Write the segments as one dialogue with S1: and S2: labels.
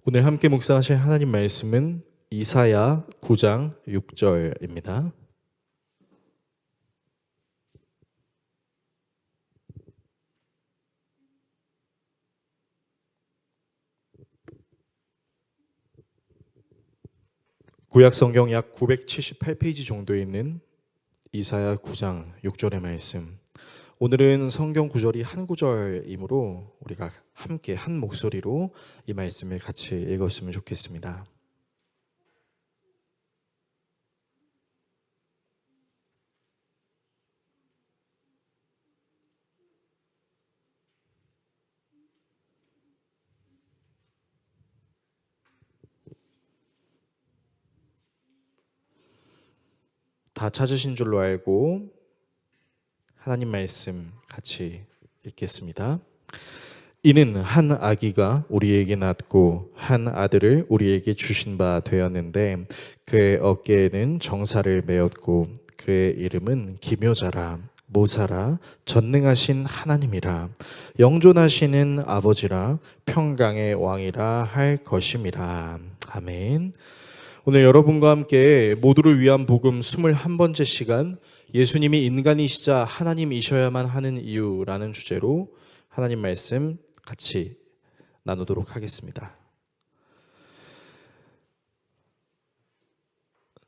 S1: 오늘 함께 묵상하실 하나님 말씀은 이사야 9장 6절입니다. 구약 성경 약 978페이지 정도에 있는 이사야 9장 6절의 말씀. 오늘은 성경 구절이 한 구절이므로 우리가 함께 한 목소리로 이 말씀을 같이 읽었으면 좋겠습니다. 다 찾으신 줄로 알고 하나님 말씀 같이 읽겠습니다. 이는 한 아기가 우리에게 낳고 한 아들을 우리에게 주신 바 되었는데 그의 어깨에는 정사를 메었고 그의 이름은 기묘자라 모사라 전능하신 하나님이라 영존하시는 아버지라 평강의 왕이라 할 것임이라. 아멘. 오늘 여러분과 함께 모두를 위한 복음 21번째 시간, 예수님이 인간이시자 하나님이셔야만 하는 이유라는 주제로 하나님 말씀 같이 나누도록 하겠습니다.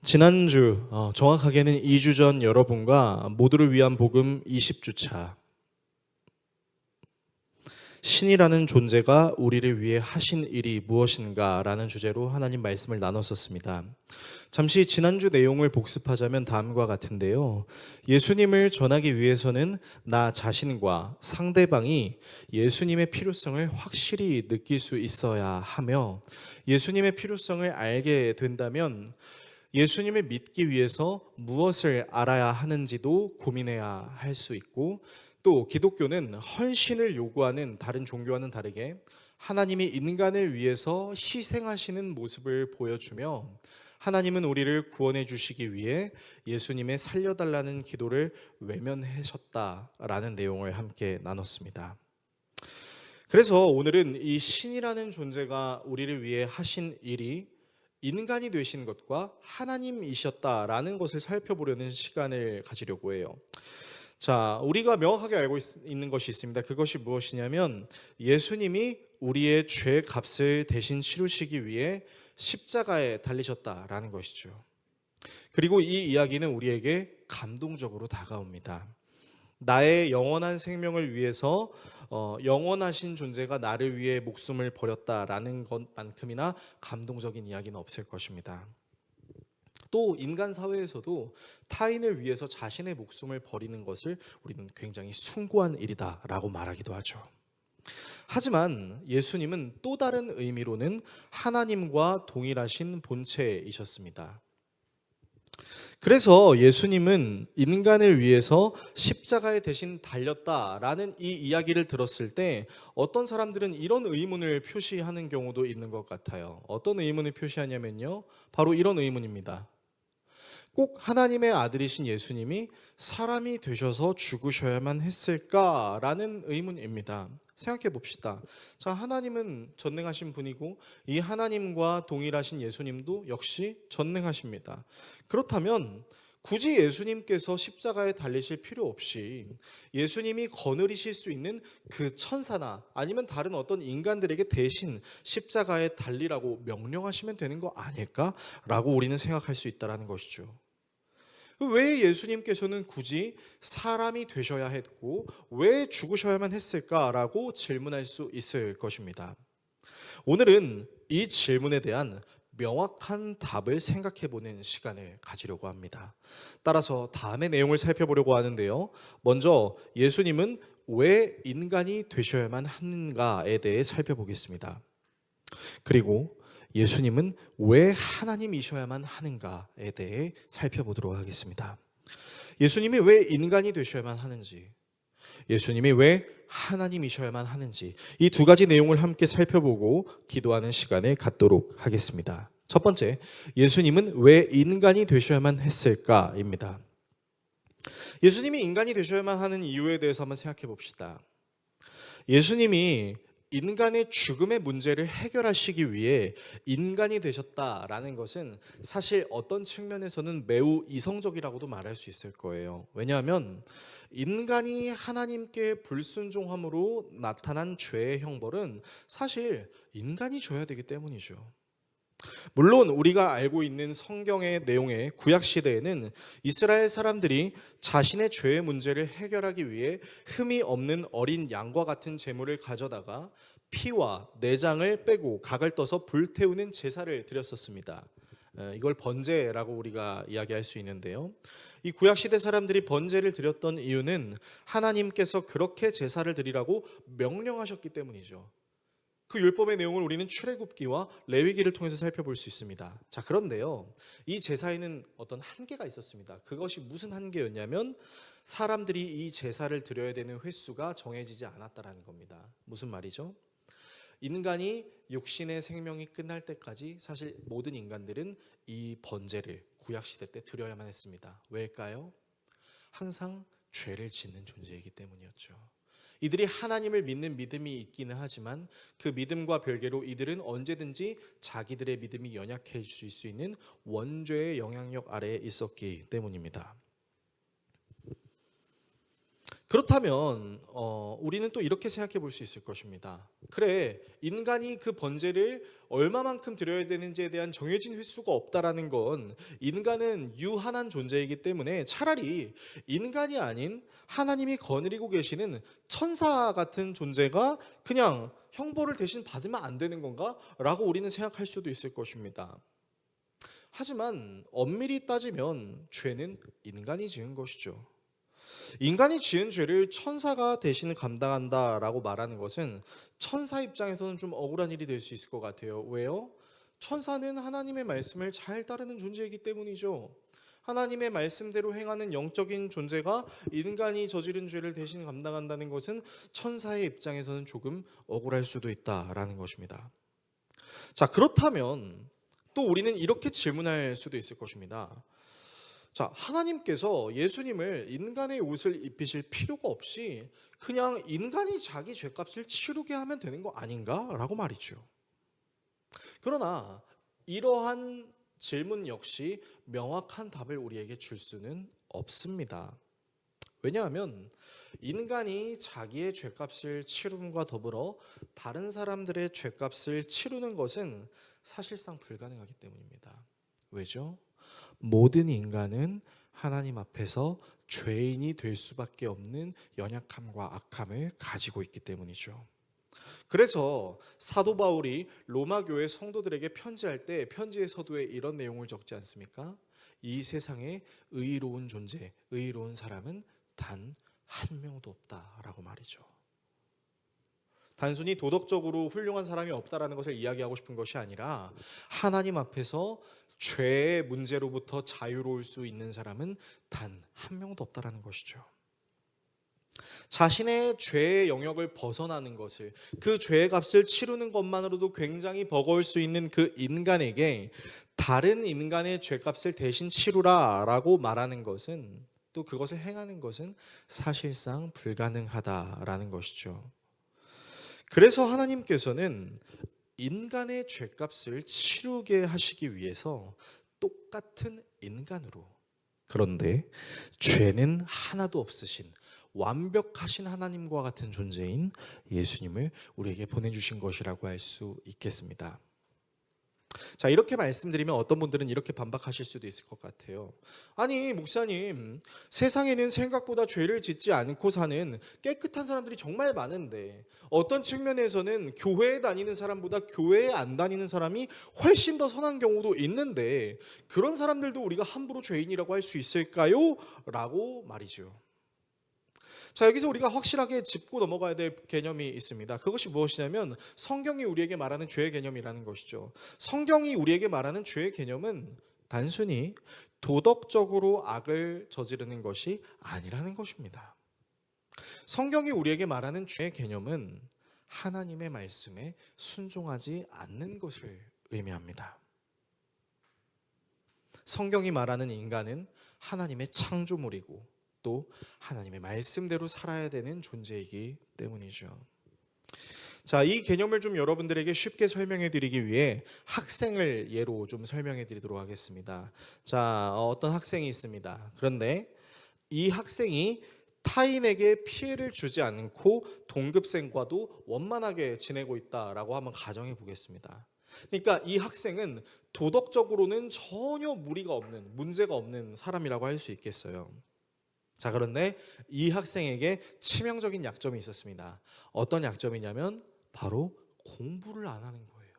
S1: 지난주, 정확하게는 2주 전 여러분과 모두를 위한 복음 20주차, 신이라는 존재가 우리를 위해 하신 일이 무엇인가 라는 주제로 하나님 말씀을 나눴었습니다. 잠시 지난주 내용을 복습하자면 다음과 같은데요. 예수님을 전하기 위해서는 나 자신과 상대방이 예수님의 필요성을 확실히 느낄 수 있어야 하며, 예수님의 필요성을 알게 된다면 예수님을 믿기 위해서 무엇을 알아야 하는지도 고민해야 할 수 있고, 또 기독교는 헌신을 요구하는 다른 종교와는 다르게 하나님이 인간을 위해서 희생하시는 모습을 보여주며, 하나님은 우리를 구원해 주시기 위해 예수님의 살려달라는 기도를 외면하셨다라는 내용을 함께 나눴습니다. 그래서 오늘은 이 신이라는 존재가 우리를 위해 하신 일이 인간이 되신 것과 하나님이셨다라는 것을 살펴보려는 시간을 가지려고 해요. 자, 우리가 명확하게 알고 있는 것이 있습니다. 그것이 무엇이냐면 예수님이 우리의 죄 값을 대신 치르시기 위해 십자가에 달리셨다라는 것이죠. 그리고 이 이야기는 우리에게 감동적으로 다가옵니다. 나의 영원한 생명을 위해서 영원하신 존재가 나를 위해 목숨을 버렸다라는 것만큼이나 감동적인 이야기는 없을 것입니다. 또 인간 사회에서도 타인을 위해서 자신의 목숨을 버리는 것을 우리는 굉장히 숭고한 일이다라고 말하기도 하죠. 하지만 예수님은 또 다른 의미로는 하나님과 동일하신 본체이셨습니다. 그래서 예수님은 인간을 위해서 십자가에 대신 달렸다라는 이 이야기를 들었을 때 어떤 사람들은 이런 의문을 표시하는 경우도 있는 것 같아요. 어떤 의문을 표시하냐면요, 바로 이런 의문입니다. 꼭 하나님의 아들이신 예수님이 사람이 되셔서 죽으셔야만 했을까라는 의문입니다. 생각해 봅시다. 자, 하나님은 전능하신 분이고 이 하나님과 동일하신 예수님도 역시 전능하십니다. 그렇다면 굳이 예수님께서 십자가에 달리실 필요 없이 예수님이 거느리실 수 있는 그 천사나 아니면 다른 어떤 인간들에게 대신 십자가에 달리라고 명령하시면 되는 거 아닐까라고 우리는 생각할 수 있다는 것이죠. 왜 예수님께서는 굳이 사람이 되셔야 했고 왜 죽으셔야만 했을까라고 질문할 수 있을 것입니다. 오늘은 이 질문에 대한 명확한 답을 생각해보는 시간을 가지려고 합니다. 따라서 다음의 내용을 살펴보려고 하는데요. 먼저 예수님은 왜 인간이 되셔야만 하는가에 대해 살펴보겠습니다. 그리고 예수님은 왜 하나님이셔야만 하는가에 대해 살펴보도록 하겠습니다. 예수님이 왜 인간이 되셔야만 하는지, 예수님이 왜 하나님이셔야만 하는지, 이 두 가지 내용을 함께 살펴보고 기도하는 시간을 갖도록 하겠습니다. 첫 번째, 예수님은 왜 인간이 되셔야만 했을까입니다. 예수님이 인간이 되셔야만 하는 이유에 대해서 한번 생각해 봅시다. 예수님이 인간의 죽음의 문제를 해결하시기 위해 인간이 되셨다라는 것은 사실 어떤 측면에서는 매우 이성적이라고도 말할 수 있을 거예요. 왜냐하면 인간이 하나님께 불순종함으로 나타난 죄의 형벌은 사실 인간이 져야 되기 때문이죠. 물론 우리가 알고 있는 성경의 내용의 구약 시대에는 이스라엘 사람들이 자신의 죄의 문제를 해결하기 위해 흠이 없는 어린 양과 같은 제물을 가져다가 피와 내장을 빼고 각을 떠서 불태우는 제사를 드렸었습니다. 이걸 번제라고 우리가 이야기할 수 있는데요. 이 구약 시대 사람들이 번제를 드렸던 이유는 하나님께서 그렇게 제사를 드리라고 명령하셨기 때문이죠. 그 율법의 내용을 우리는 출애굽기와 레위기를 통해서 살펴볼 수 있습니다. 자, 그런데요, 이 제사에는 어떤 한계가 있었습니다. 그것이 무슨 한계였냐면 사람들이 이 제사를 드려야 되는 횟수가 정해지지 않았다라는 겁니다. 무슨 말이죠? 인간이 육신의 생명이 끝날 때까지 사실 모든 인간들은 이 번제를 구약시대 때 드려야만 했습니다. 왜일까요? 항상 죄를 짓는 존재이기 때문이었죠. 이들이 하나님을 믿는 믿음이 있기는 하지만 그 믿음과 별개로 이들은 언제든지 자기들의 믿음이 연약해질 수 있는 원죄의 영향력 아래에 있었기 때문입니다. 그렇다면 우리는 또 이렇게 생각해 볼 수 있을 것입니다. 그래, 인간이 그 번제를 얼마만큼 드려야 되는지에 대한 정해진 횟수가 없다라는 건 인간은 유한한 존재이기 때문에 차라리 인간이 아닌 하나님이 거느리고 계시는 천사 같은 존재가 그냥 형벌을 대신 받으면 안 되는 건가? 라고 우리는 생각할 수도 있을 것입니다. 하지만 엄밀히 따지면 죄는 인간이 지은 것이죠. 인간이 지은 죄를 천사가 대신 감당한다라고 말하는 것은 천사 입장에서는 좀 억울한 일이 될 수 있을 것 같아요. 왜요? 천사는 하나님의 말씀을 잘 따르는 존재이기 때문이죠. 하나님의 말씀대로 행하는 영적인 존재가 인간이 저지른 죄를 대신 감당한다는 것은 천사의 입장에서는 조금 억울할 수도 있다라는 것입니다. 자, 그렇다면 또 우리는 이렇게 질문할 수도 있을 것입니다. 자, 하나님께서 예수님을 인간의 옷을 입히실 필요가 없이 그냥 인간이 자기 죄값을 치르게 하면 되는 거 아닌가? 라고 말이죠. 그러나 이러한 질문 역시 명확한 답을 우리에게 줄 수는 없습니다. 왜냐하면 인간이 자기의 죄값을 치rum과 더불어 다른 사람들의 죄값을 치르는 것은 사실상 불가능하기 때문입니다. 왜죠? 모든 인간은 하나님 앞에서 죄인이 될 수밖에 없는 연약함과 악함을 가지고 있기 때문이죠. 그래서 사도 바울이 로마 교회 성도들에게 편지할 때 편지의 서두에 이런 내용을 적지 않습니까? 이 세상에 의로운 존재, 의로운 사람은 단 한 명도 없다라고 말이죠. 단순히 도덕적으로 훌륭한 사람이 없다라는 것을 이야기하고 싶은 것이 아니라 하나님 앞에서 죄의 문제로부터 자유로울 수 있는 사람은 단 한 명도 없다라는 것이죠. 자신의 죄의 영역을 벗어나는 것을, 그 죄의 값을 치르는 것만으로도 굉장히 버거울 수 있는 그 인간에게 다른 인간의 죄값을 대신 치루라라고 말하는 것은, 또 그것을 행하는 것은 사실상 불가능하다라는 것이죠. 그래서 하나님께서는 인간의 죄값을 치르게 하시기 위해서 똑같은 인간으로, 그런데 죄는 하나도 없으신 완벽하신 하나님과 같은 존재인 예수님을 우리에게 보내주신 것이라고 할 수 있겠습니다. 자, 이렇게 말씀드리면 어떤 분들은 이렇게 반박하실 수도 있을 것 같아요. 아니, 목사님, 세상에는 생각보다 죄를 짓지 않고 사는 깨끗한 사람들이 정말 많은데 어떤 측면에서는 교회에 다니는 사람보다 교회에 안 다니는 사람이 훨씬 더 선한 경우도 있는데 그런 사람들도 우리가 함부로 죄인이라고 할 수 있을까요? 라고 말이죠. 자, 여기서 우리가 확실하게 짚고 넘어가야 될 개념이 있습니다. 그것이 무엇이냐면 성경이 우리에게 말하는 죄의 개념이라는 것이죠. 성경이 우리에게 말하는 죄의 개념은 단순히 도덕적으로 악을 저지르는 것이 아니라는 것입니다. 성경이 우리에게 말하는 죄의 개념은 하나님의 말씀에 순종하지 않는 것을 의미합니다. 성경이 말하는 인간은 하나님의 창조물이고 또 하나님의 말씀대로 살아야 되는 존재이기 때문이죠. 자, 이 개념을 좀 여러분들에게 쉽게 설명해 드리기 위해 학생을 예로 좀 설명해 드리도록 하겠습니다. 자, 어떤 학생이 있습니다. 그런데 이 학생이 타인에게 피해를 주지 않고 동급생과도 원만하게 지내고 있다라고 한번 가정해 보겠습니다. 그러니까 이 학생은 도덕적으로는 전혀 무리가 없는, 문제가 없는 사람이라고 할 수 있겠어요. 자, 그런데 이 학생에게 치명적인 약점이 있었습니다. 어떤 약점이냐면 바로 공부를 안 하는 거예요.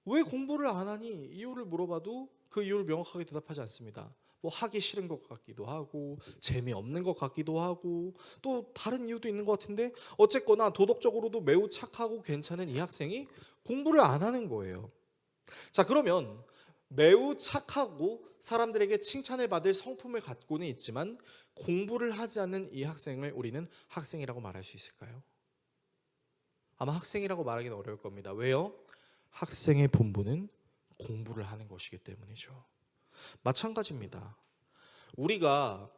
S1: 왜 공부를 안 하니? 이유를 물어봐도 그 이유를 명확하게 대답하지 않습니다. 뭐 하기 싫은 것 같기도 하고 재미없는 것 같기도 하고 또 다른 이유도 있는 것 같은데 어쨌거나 도덕적으로도 매우 착하고 괜찮은 이 학생이 공부를 안 하는 거예요. 자, 그러면 매우 착하고 사람들에게 칭찬을 받을 성품을 갖고는 있지만 공부를 하지 않는 이 학생을 우리는 학생이라고 말할 수 있을까요? 아마 학생이라고 말하기는 어려울 겁니다. 왜요? 학생의 본분은 공부를 하는 것이기 때문이죠. 마찬가지입니다. 우리가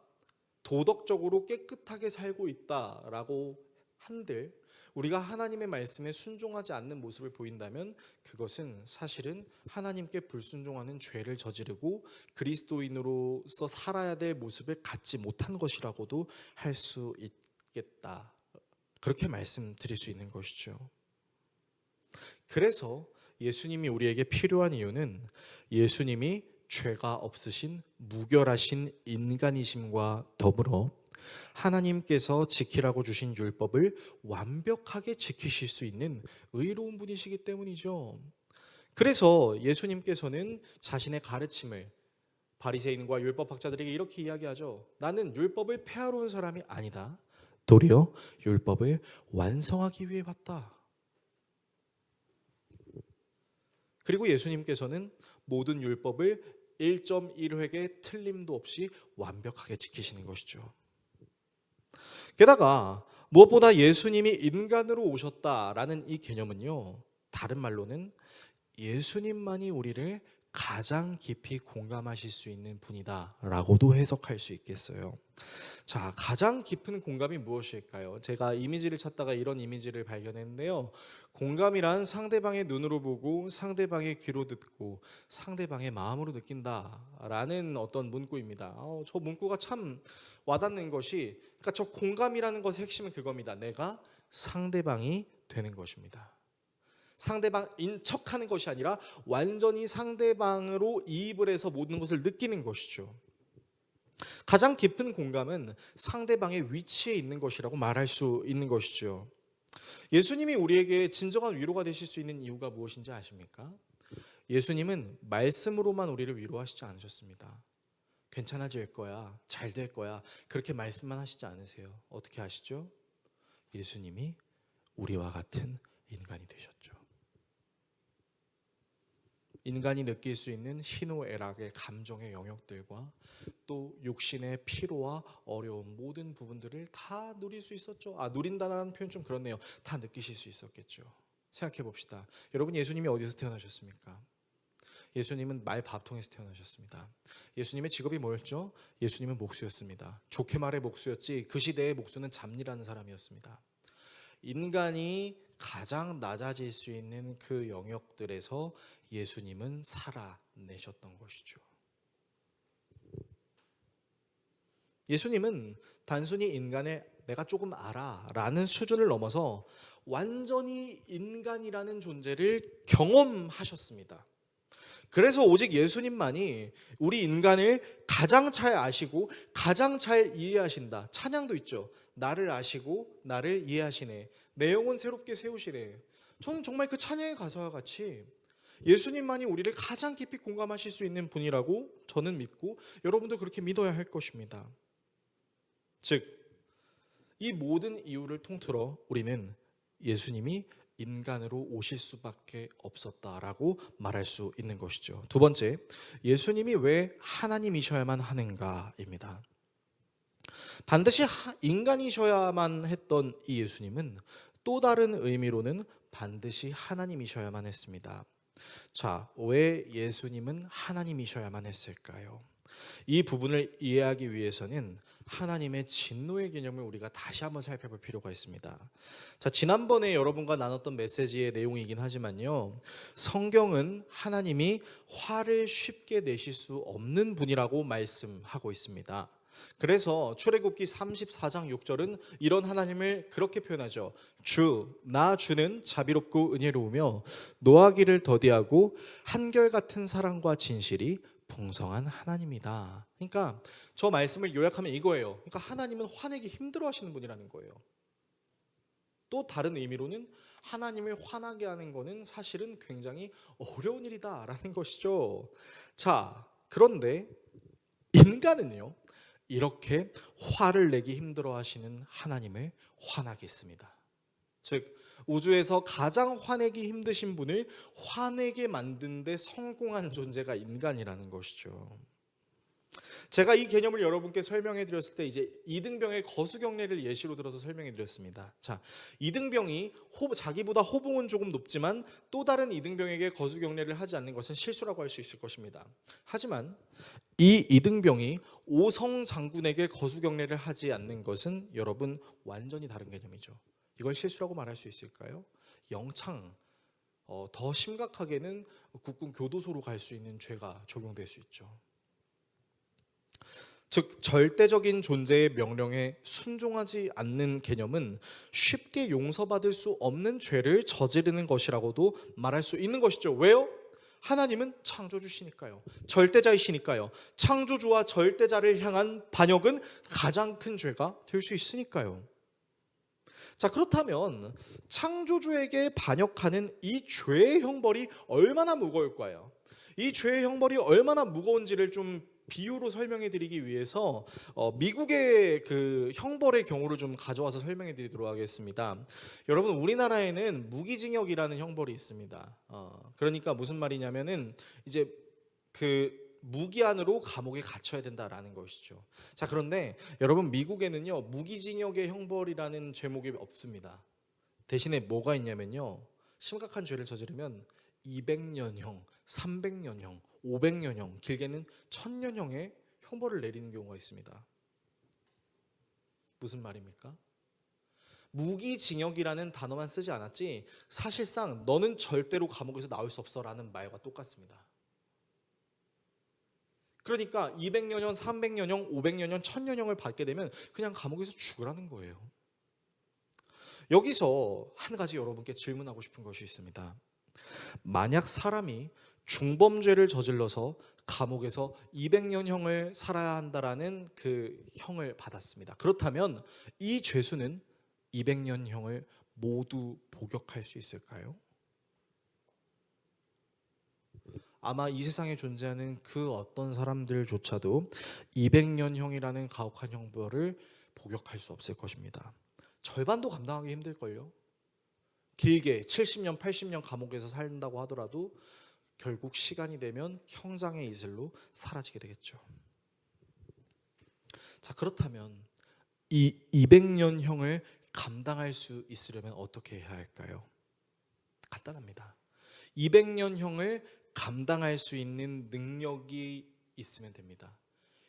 S1: 도덕적으로 깨끗하게 살고 있다라고 한들 우리가 하나님의 말씀에 순종하지 않는 모습을 보인다면 그것은 사실은 하나님께 불순종하는 죄를 저지르고 그리스도인으로서 살아야 될 모습을 갖지 못한 것이라고도 할 수 있겠다. 그렇게 말씀드릴 수 있는 것이죠. 그래서 예수님이 우리에게 필요한 이유는 예수님이 죄가 없으신 무결하신 인간이심과 더불어 하나님께서 지키라고 주신 율법을 완벽하게 지키실 수 있는 의로운 분이시기 때문이죠. 그래서 예수님께서는 자신의 가르침을 바리새인과 율법학자들에게 이렇게 이야기하죠. 나는 율법을 폐하러 온 사람이 아니다. 도리어 율법을 완성하기 위해 왔다. 그리고 예수님께서는 모든 율법을 1.1획의 틀림도 없이 완벽하게 지키시는 것이죠. 게다가 무엇보다 예수님이 인간으로 오셨다라는 이 개념은요, 다른 말로는 예수님만이 우리를 가장 깊이 공감하실 수 있는 분이다라고도 해석할 수 있겠어요. 자, 가장 깊은 공감이 무엇일까요? 제가 이미지를 찾다가 이런 이미지를 발견했는데요. 공감이란 상대방의 눈으로 보고 상대방의 귀로 듣고 상대방의 마음으로 느낀다라는 어떤 문구입니다. 저 문구가 참 와닿는 것이, 그러니까 저 공감이라는 것의 핵심은 그겁니다. 내가 상대방이 되는 것입니다. 상대방인 척하는 것이 아니라 완전히 상대방으로 이입을 해서 모든 것을 느끼는 것이죠. 가장 깊은 공감은 상대방의 위치에 있는 것이라고 말할 수 있는 것이죠. 예수님이 우리에게 진정한 위로가 되실 수 있는 이유가 무엇인지 아십니까? 예수님은 말씀으로만 우리를 위로하시지 않으셨습니다. 괜찮아질 거야, 잘 될 거야, 그렇게 말씀만 하시지 않으세요. 어떻게 하시죠? 예수님이 우리와 같은 인간이 되셨죠. 인간이 느낄 수 있는 희노애락의 감정의 영역들과 또 육신의 피로와 어려움, 모든 부분들을 다 누릴 수 있었죠. 누린다는 표현 좀 그렇네요. 다 느끼실 수 있었겠죠. 생각해 봅시다. 여러분, 예수님이 어디서 태어나셨습니까? 예수님은 말밥통에서 태어나셨습니다. 예수님의 직업이 뭐였죠? 예수님은 목수였습니다. 좋게 말해 목수였지 그 시대의 목수는 잡일하는 사람이었습니다. 인간이 가장 낮아질 수 있는 그 영역들에서 예수님은 살아내셨던 것이죠. 예수님은 단순히 인간의 내가 조금 알아 라는 수준을 넘어서 완전히 인간이라는 존재를 경험하셨습니다. 그래서 오직 예수님만이 우리 인간을 가장 잘 아시고 가장 잘 이해하신다. 찬양도 있죠. 나를 아시고 나를 이해하시네. 내 영혼 새롭게 세우시네. 저는 정말 그 찬양의 가사와 같이 예수님만이 우리를 가장 깊이 공감하실 수 있는 분이라고 저는 믿고 여러분도 그렇게 믿어야 할 것입니다. 즉, 이 모든 이유를 통틀어 우리는 예수님이 인간으로 오실 수밖에 없었다라고 말할 수 있는 것이죠. 두 번째, 예수님이 왜 하나님이셔야만 하는가입니다. 반드시 인간이셔야만 했던 이 예수님은 또 다른 의미로는 반드시 하나님이셔야만 했습니다. 자, 왜 예수님은 하나님이셔야만 했을까요? 이 부분을 이해하기 위해서는 하나님의 진노의 개념을 우리가 다시 한번 살펴볼 필요가 있습니다. 자, 지난번에 여러분과 나눴던 메시지의 내용이긴 하지만요, 성경은 하나님이 화를 쉽게 내실 수 없는 분이라고 말씀하고 있습니다. 그래서 출애굽기 34장 6절은 이런 하나님을 그렇게 표현하죠. 나 주는 자비롭고 은혜로우며 노하기를 더디하고 한결같은 사랑과 진실이 풍성한 하나님이다. 그러니까 저 말씀을 요약하면 이거예요. 그러니까 하나님은 화내기 힘들어 하시는 분이라는 거예요. 또 다른 의미로는 하나님을 화나게 하는 것은 사실은 굉장히 어려운 일이다라는 것이죠. 자, 그런데 인간은요, 이렇게 화를 내기 힘들어 하시는 하나님을 화나게 했습니다. 즉, 우주에서 가장 화내기 힘드신 분을 화내게 만든 데 성공한 존재가 인간이라는 것이죠. 제가 이 개념을 여러분께 설명해 드렸을 때 이제 이등병의 거수경례를 예시로 들어서 설명해 드렸습니다. 자, 이등병이 자기보다 호봉은 조금 높지만 또 다른 이등병에게 거수경례를 하지 않는 것은 실수라고 할 수 있을 것입니다. 하지만 이 이등병이 오성 장군에게 거수경례를 하지 않는 것은 여러분 완전히 다른 개념이죠. 이걸 실수라고 말할 수 있을까요? 영창, 더 심각하게는 국군 교도소로 갈 수 있는 죄가 적용될 수 있죠. 즉, 절대적인 존재의 명령에 순종하지 않는 개념은 쉽게 용서받을 수 없는 죄를 저지르는 것이라고도 말할 수 있는 것이죠. 왜요? 하나님은 창조주시니까요. 절대자이시니까요. 창조주와 절대자를 향한 반역은 가장 큰 죄가 될 수 있으니까요. 자, 그렇다면 창조주에게 반역하는 이 죄의 형벌이 얼마나 무거울까요? 이 죄의 형벌이 얼마나 무거운지를 좀 비유로 설명해 드리기 위해서 미국의 그 형벌의 경우를 좀 가져와서 설명해 드리도록 하겠습니다. 여러분, 우리나라에는 무기징역이라는 형벌이 있습니다. 그러니까 무슨 말이냐면은 이제 그 무기한으로 감옥에 갇혀야 된다라는 것이죠. 자, 그런데 여러분, 미국에는요, 무기징역의 형벌이라는 제목이 없습니다. 대신에 뭐가 있냐면요, 심각한 죄를 저지르면 200년형, 300년형, 500년형, 길게는 1000년형의 형벌을 내리는 경우가 있습니다. 무슨 말입니까? 무기징역이라는 단어만 쓰지 않았지 사실상 너는 절대로 감옥에서 나올 수 없어라는 말과 똑같습니다. 그러니까 200년형, 300년형, 500년형, 1000년형을 받게 되면 그냥 감옥에서 죽으라는 거예요. 여기서 한 가지 여러분께 질문하고 싶은 것이 있습니다. 만약 사람이 중범죄를 저질러서 감옥에서 200년형을 살아야 한다라는 그 형을 받았습니다. 그렇다면 이 죄수는 200년형을 모두 복역할 수 있을까요? 아마 이 세상에 존재하는 그 어떤 사람들조차도 200년형이라는 가혹한 형벌을 복역할 수 없을 것입니다. 절반도 감당하기 힘들걸요. 길게 70년, 80년 감옥에서 살린다고 하더라도 결국 시간이 되면 형장의 이슬로 사라지게 되겠죠. 자, 그렇다면 이 200년형을 감당할 수 있으려면 어떻게 해야 할까요? 간단합니다. 200년형을 감당할 수 있는 능력이 있으면 됩니다.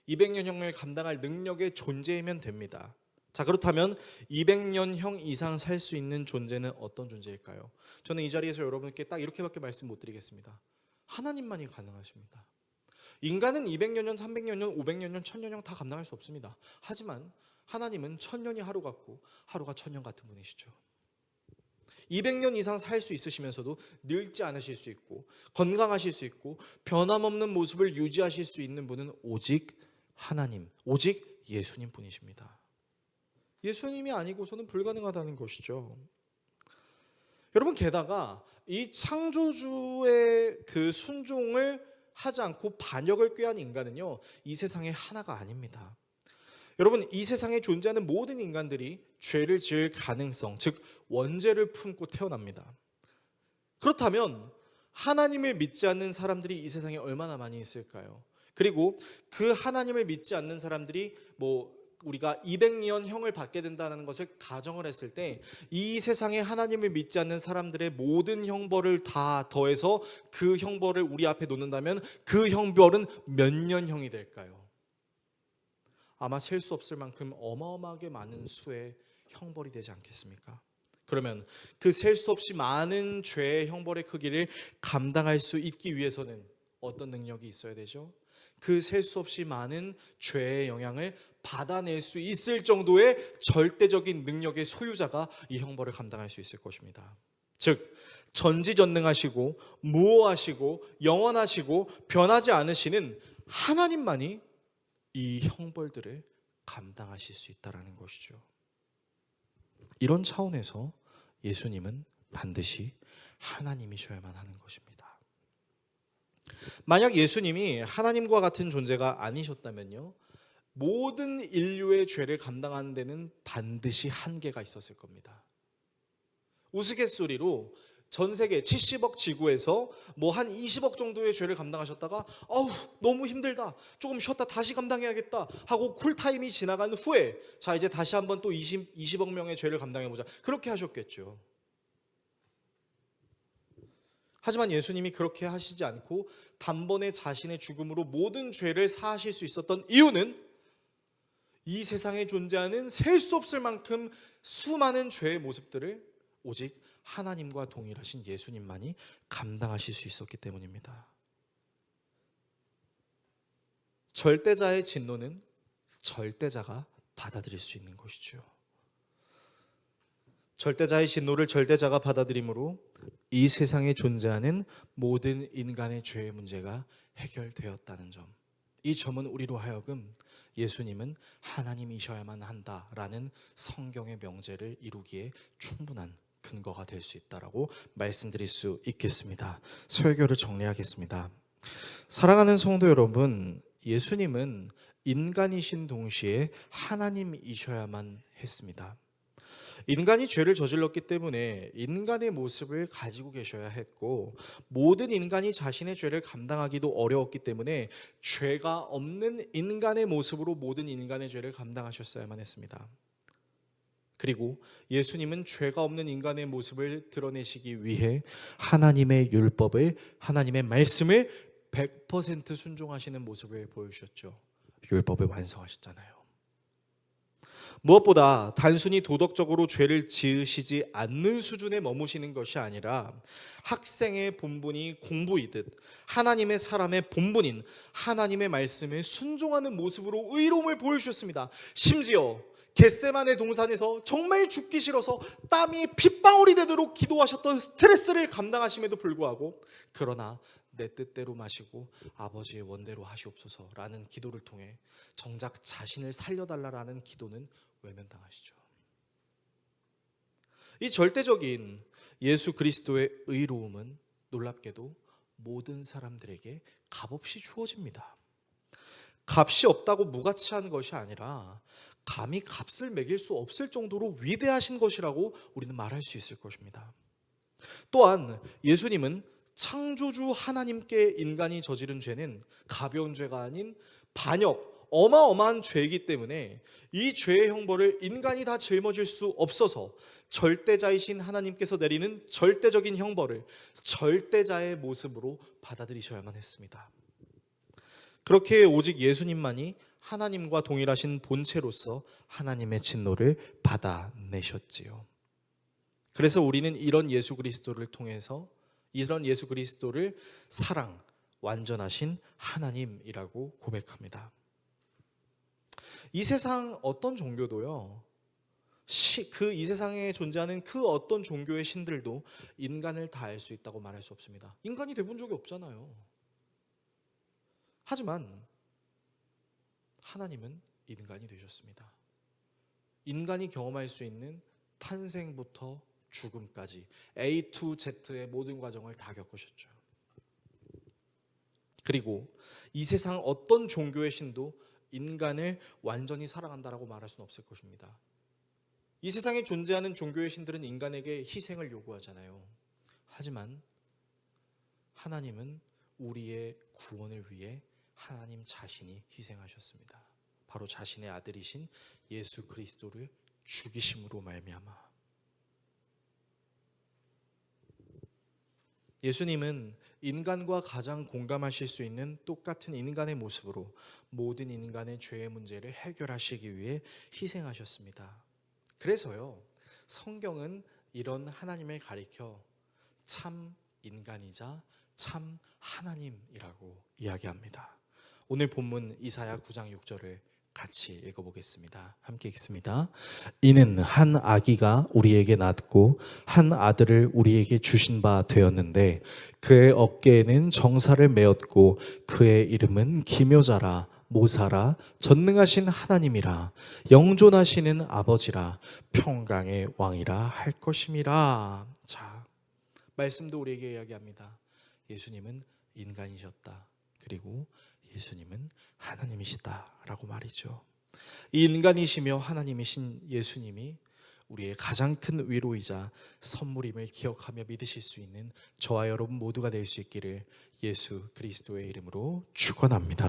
S1: 200년형을 감당할 능력의 존재이면 됩니다. 자, 그렇다면 200년형 이상 살 수 있는 존재는 어떤 존재일까요? 저는 이 자리에서 여러분께 딱 이렇게밖에 말씀 못 드리겠습니다. 하나님만이 가능하십니다. 인간은 200년형, 300년형, 500년형, 1000년형 다 감당할 수 없습니다. 하지만 하나님은 1000년이 하루 같고 하루가 1000년 같은 분이시죠. 200년 이상 살 수 있으시면서도 늙지 않으실 수 있고 건강하실 수 있고 변함없는 모습을 유지하실 수 있는 분은 오직 하나님, 오직 예수님 뿐이십니다. 예수님이 아니고서는 불가능하다는 것이죠. 여러분, 게다가 이 창조주의 그 순종을 하지 않고 반역을 꾀한 인간은요, 이 세상에 하나가 아닙니다. 여러분, 이 세상에 존재하는 모든 인간들이 죄를 지을 가능성, 즉 원죄를 품고 태어납니다. 그렇다면 하나님을 믿지 않는 사람들이 이 세상에 얼마나 많이 있을까요? 그리고 그 하나님을 믿지 않는 사람들이 우리가 200년 형을 받게 된다는 것을 가정을 했을 때 이 세상에 하나님을 믿지 않는 사람들의 모든 형벌을 다 더해서 그 형벌을 우리 앞에 놓는다면 그 형벌은 몇 년형이 될까요? 아마 셀 수 없을 만큼 어마어마하게 많은 수의 형벌이 되지 않겠습니까? 그러면 그 셀 수 없이 많은 죄의 형벌의 크기를 감당할 수 있기 위해서는 어떤 능력이 있어야 되죠? 그 셀 수 없이 많은 죄의 영향을 받아낼 수 있을 정도의 절대적인 능력의 소유자가 이 형벌을 감당할 수 있을 것입니다. 즉 전지전능하시고 무오하시고 영원하시고 변하지 않으시는 하나님만이 이 형벌들을 감당하실 수 있다는 것이죠. 이런 차원에서 예수님은 반드시 하나님이셔야만 하는 것입니다. 만약 예수님이 하나님과 같은 존재가 아니셨다면요, 모든 인류의 죄를 감당하는 데는 반드시 한계가 있었을 겁니다. 우스갯소리로 전 세계 70억 지구에서 뭐 한 20억 정도의 죄를 감당하셨다가 너무 힘들다, 조금 쉬었다 다시 감당해야겠다 하고 쿨타임이 지나간 후에 자 이제 다시 한번 또 20억 명의 죄를 감당해보자, 그렇게 하셨겠죠. 하지만 예수님이 그렇게 하시지 않고 단번에 자신의 죽음으로 모든 죄를 사하실 수 있었던 이유는 이 세상에 존재하는 셀 수 없을 만큼 수많은 죄의 모습들을 오직 하나님과 동일하신 예수님만이 감당하실 수 있었기 때문입니다. 절대자의 진노는 절대자가 받아들일 수 있는 것이죠. 절대자의 진노를 절대자가 받아들임으로 이 세상에 존재하는 모든 인간의 죄의 문제가 해결되었다는 점, 이 점은 우리로 하여금 예수님은 하나님이셔야만 한다라는 성경의 명제를 이루기에 충분한 근거가 될 수 있다라고 말씀드릴 수 있겠습니다. 설교를 정리하겠습니다. 사랑하는 성도 여러분, 예수님은 인간이신 동시에 하나님이셔야만 했습니다. 인간이 죄를 저질렀기 때문에 인간의 모습을 가지고 계셔야 했고, 모든 인간이 자신의 죄를 감당하기도 어려웠기 때문에 죄가 없는 인간의 모습으로 모든 인간의 죄를 감당하셨어야만 했습니다. 그리고 예수님은 죄가 없는 인간의 모습을 드러내시기 위해 하나님의 율법을, 하나님의 말씀을 100% 순종하시는 모습을 보여주셨죠. 율법을 완성하셨잖아요. 무엇보다 단순히 도덕적으로 죄를 지으시지 않는 수준에 머무시는 것이 아니라 학생의 본분이 공부이듯 하나님의 사람의 본분인 하나님의 말씀에 순종하는 모습으로 의로움을 보여주셨습니다. 심지어 겟세마네 동산에서 정말 죽기 싫어서 땀이 핏방울이 되도록 기도하셨던 스트레스를 감당하심에도 불구하고, 그러나 내 뜻대로 마시고 아버지의 원대로 하시옵소서라는 기도를 통해 정작 자신을 살려달라라는 기도는 외면당하시죠. 이 절대적인 예수 그리스도의 의로움은 놀랍게도 모든 사람들에게 값없이 주어집니다. 값이 없다고 무가치한 것이 아니라 감히 값을 매길 수 없을 정도로 위대하신 것이라고 우리는 말할 수 있을 것입니다. 또한 예수님은 창조주 하나님께 인간이 저지른 죄는 가벼운 죄가 아닌 반역, 어마어마한 죄이기 때문에 이 죄의 형벌을 인간이 다 짊어질 수 없어서 절대자이신 하나님께서 내리는 절대적인 형벌을 절대자의 모습으로 받아들이셔야만 했습니다. 그렇게 오직 예수님만이 하나님과 동일하신 본체로서 하나님의 진노를 받아내셨지요. 그래서 우리는 이런 예수 그리스도를 통해서, 이런 예수 그리스도를 사랑, 완전하신 하나님이라고 고백합니다. 이 세상 어떤 종교도요, 이 세상에 존재하는 그 어떤 종교의 신들도 인간을 다 알 수 있다고 말할 수 없습니다. 인간이 돼본 적이 없잖아요. 하지만 하나님은 인간이 되셨습니다. 인간이 경험할 수 있는 탄생부터 죽음까지 A to Z의 모든 과정을 다 겪으셨죠. 그리고 이 세상 어떤 종교의 신도 인간을 완전히 사랑한다라고 말할 수는 없을 것입니다. 이 세상에 존재하는 종교의 신들은 인간에게 희생을 요구하잖아요. 하지만 하나님은 우리의 구원을 위해 하나님 자신이 희생하셨습니다. 바로 자신의 아들이신 예수 그리스도를 죽이심으로 말미암아. 예수님은 인간과 가장 공감하실 수 있는 똑같은 인간의 모습으로 모든 인간의 죄의 문제를 해결하시기 위해 희생하셨습니다. 그래서요, 성경은 이런 하나님을 가리켜 참 인간이자 참 하나님이라고 이야기합니다. 오늘 본문 이사야 9장 6절을 같이 읽어보겠습니다. 함께 읽습니다. 이는 한 아기가 우리에게 낳고 한 아들을 우리에게 주신 바 되었는데 그의 어깨에는 정사를 메었고 그의 이름은 기묘자라 모사라 전능하신 하나님이라 영존하시는 아버지라 평강의 왕이라 할 것임이라. 자, 말씀도 우리에게 이야기합니다. 예수님은 인간이셨다. 그리고 예수님은 하나님이시다라고 말이죠. 이 인간이시며 하나님이신 예수님이 우리의 가장 큰 위로이자 선물임을 기억하며 믿으실 수 있는 저와 여러분 모두가 될 수 있기를 예수 그리스도의 이름으로 축원합니다.